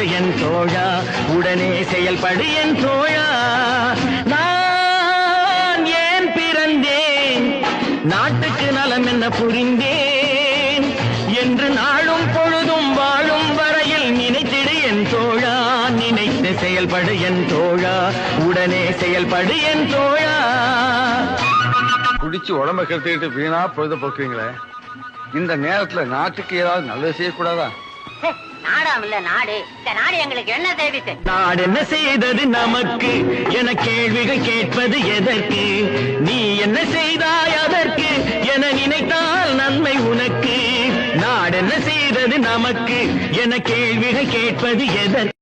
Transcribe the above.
செயல்படு என் தோழா, உடனே செயல்படு என் தோழா. நான் ஏன் பிறந்தேன், நாட்டுக்கு நலம் என்ன புரிந்தேன் என்று நாளும் பொழுதும் வாழும் வரையில் நினைத்திடு என் தோழா. நினைத்து செயல்படு என் தோழா, உடனே செயல்படு என் தோழா. குடிச்சு உடம்ப கெடுத்துக்கிட்டு வீணா பொழுத போக்குறீங்களே, இந்த நேரத்துல நாட்டுக்கு ஏதாவது நல்லது செய்யக்கூடாதா? நாடாமில்ல நாடு, இந்த நாடு எங்களுக்கு என்ன தேவைத்து? நாடு என்ன செய்தது நமக்கு என கேள்விகள் கேட்பது எதற்கு? நீ என்ன செய்தாய் அதற்கு என நினைத்தால் நன்மை உனக்கு. நாடு என்ன செய்தது நமக்கு என கேள்விகள் கேட்பது எதற்கு?